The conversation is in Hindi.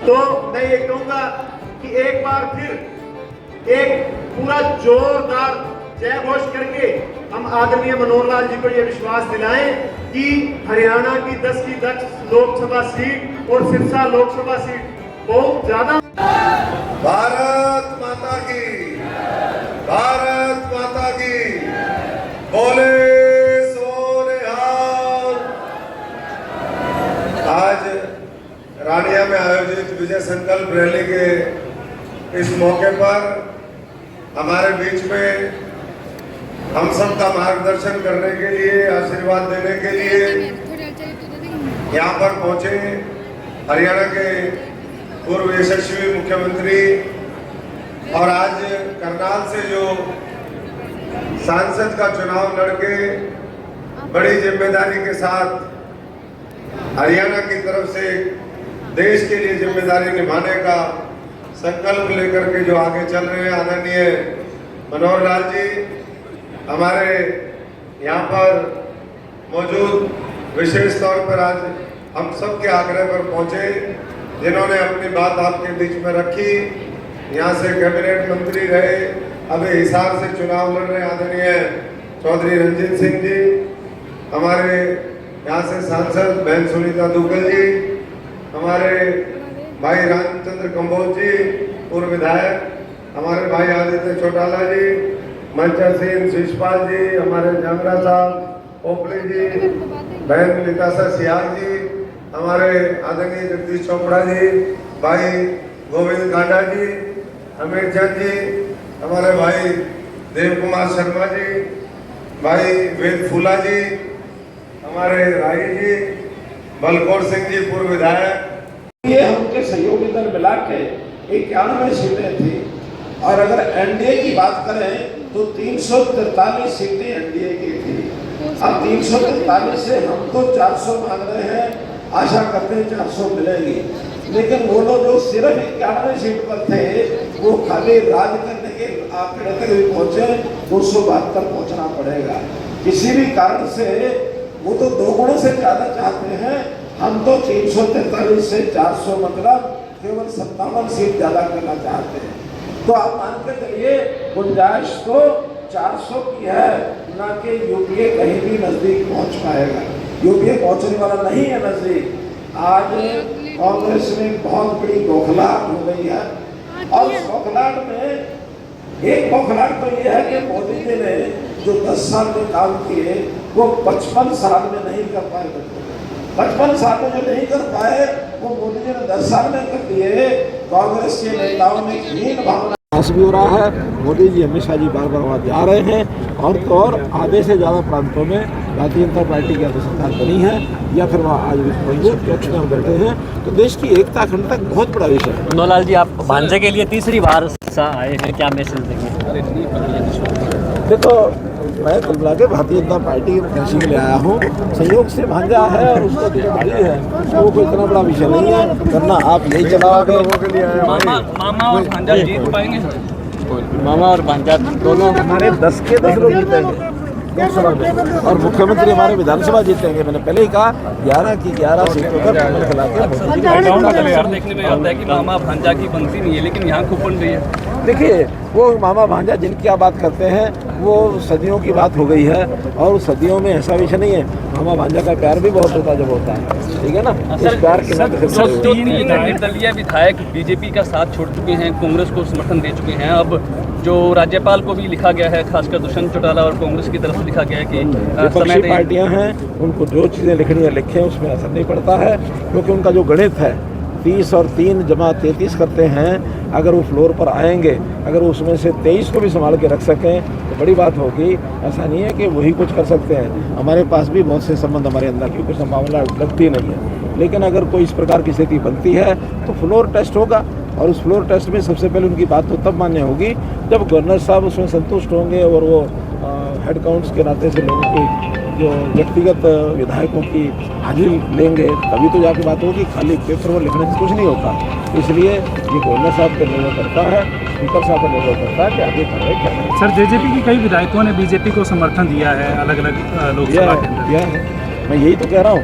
तो मैं ये कहूंगा कि एक बार फिर एक पूरा जोरदार जय घोष करके हम आदरणीय मनोहर लाल जी को ये विश्वास दिलाएं कि हरियाणा की 10 की 10 लोकसभा सीट और सिरसा लोकसभा सीट बहुत ज्यादा। भारत माता की, भारत माता की, बोले सोनिहाल। आज रानिया में आयोजित विजय संकल्प रैली के इस मौके पर हमारे बीच में हम सबका मार्गदर्शन करने के लिए, आशीर्वाद देने के लिए यहाँ पर पहुंचे हरियाणा के पूर्व यशस्वी मुख्यमंत्री और आज करनाल से जो सांसद का चुनाव लड़के बड़ी जिम्मेदारी के साथ हरियाणा की तरफ से देश के लिए जिम्मेदारी निभाने का संकल्प लेकर के जो आगे चल रहे हैं आदरणीय मनोहर लाल जी, हमारे यहाँ पर मौजूद विशेष तौर पर आज हम सब के आग्रह पर पहुँचे, जिन्होंने अपनी बात आपके बीच में रखी। यहाँ से कैबिनेट मंत्री रहे, अभी हिसार से चुनाव लड़ रहे आदरणीय चौधरी रंजीत सिंह जी, हमारे यहाँ से सांसद बहन सुनीता दुग्गल जी, हमारे भाई रामचंद्र कंबोज जी पूर्व विधायक, हमारे भाई आदित्य चौटाला जी, मंचर सिंह शिषपाल जी, हमारे जंगरा साहब ओपली जी, बहन निताशा सियाग जी, हमारे आदरणीय जगदीश चोपड़ा जी, भाई गोविंद कांडा जी, अमित चंद जी, हमारे भाई देव कुमार शर्मा जी, भाई वेद फूला जी, हमारे राही जी, बलकौर सिंह जी पूर्व विधायक। ये हमके सहयोगी दल मिला के 91 सीटें थी और अगर एनडीए की बात करें तो 343 सीटें एनडीए की थी। अब 343 से हम तो 400 मांग रहे हैं, आशा करते हैं 400 मिलेगी, लेकिन वो लोग जो सिर्फ 91 सीट पर थे वो खाली राज करने के आंकड़े तक भी पहुंचे, 272 पहुंचना पड़ेगा। किसी भी कारण से वो तो 2 गुणों से ज्यादा चाहते हैं, हम तो 343 से 400 मतलब केवल 57 सीट ज्यादा करना चाहते हैं। तो आप मान के चलिए गुंजाइश तो 400 की है, ना कि यूपीए कहीं भी नजदीक पहुंच पाएगा। यूपीए पहुंचने वाला नहीं है नजदीक। आज कांग्रेस में बहुत बड़ी बौखलाहट हो गई है और उस बौखलाहट में एक बौखलाहट तो ये है कि मोदी जी ने जो 10 साल में काम किए वो 55 साल में नहीं कर पाए। 55 साल में जो नहीं कर पाए वो मोदी जी ने 10 साल में कर दिए। कांग्रेस के नेताओं ने हीन भावना भी हो रहा है। मोदी जी हमेशा जी बार बार वहाँ जा रहे हैं और तो और आधे से ज़्यादा प्रांतों में भारतीय जनता पार्टी की सरकार बनी है या फिर वहाँ आज विपक्ष में बैठे हैं। तो देश की एकता अखंडता बहुत बड़ा विषय है। मनोहर लाल जी, आप भांजे के लिए तीसरी बार आए हैं, क्या मैसेज देंगे? देखो, मैं कुल मिला के भारतीय जनता पार्टी की प्रत्याशी के लिए आया हूँ। संयोग से भांजा है और उसका दिलदारी है, तो वो कोई इतना बड़ा विषय नहीं है करना। आप यही चलाओगे। मामा और भांजा जीत पाएंगे? मामा और भांजा दोनों हमारे 10 के 10 लोग जीतेंगे लोकसभा में और मुख्यमंत्री हमारे विधानसभा जीतेंगे। मैंने पहले ही कहा 11 की 11 सीटों पर कमल खिला के देखने में आता है कि मामा भांजा की बनती नहीं है, लेकिन यहाँ खूब बन रही है। देखिए, वो मामा भांजा जिनकी आप बात करते हैं वो सदियों की बात हो गई है और सदियों में ऐसा विषय नहीं है। मामा भांजा का प्यार भी बहुत होता जब होता है, ठीक है ना। इस प्यार के निर्दलीय विधायक बीजेपी का साथ छोड़ चुके हैं, कांग्रेस को समर्थन दे चुके हैं। अब जो राज्यपाल को भी लिखा गया है, खासकर दुष्यंत चौटाला और कांग्रेस की तरफ से लिखा गया है कि विपक्षी पार्टियां हैं, उनको जो चीज़ें लिखनी है लिखें, उसमें असर नहीं पड़ता है, क्योंकि उनका जो गणित है 30 और 3 जमा 33 करते हैं। अगर वो फ्लोर पर आएंगे, अगर उसमें से 23 को भी संभाल के रख सकें तो बड़ी बात होगी। ऐसा नहीं है कि वही कुछ कर सकते हैं। हमारे पास भी बहुत से संबंध हमारे अंदर की कोई संभावना लगती नहीं है, लेकिन अगर कोई इस प्रकार की स्थिति बनती है तो फ्लोर टेस्ट होगा और उस फ्लोर टेस्ट में सबसे पहले उनकी बात तो तब मान्य होगी जब गवर्नर साहब उसमें संतुष्ट होंगे और वो हेड काउंट्स के नाते से लोगों की जो व्यक्तिगत विधायकों की हाजिरी लेंगे, तभी तो जाके बात होगी। खाली पेपर पर लिखने से कुछ नहीं होता। इसलिए ये गवर्नर साहब पर निर्भर करता है, स्पीकर साहब पर निर्भर करता है कि आगे कार्रवाई क्या है। सर, जेजेपी की कई विधायकों ने बीजेपी को समर्थन दिया है अलग अलग लोकसभा के अंदर। मैं यही तो कह रहा हूँ।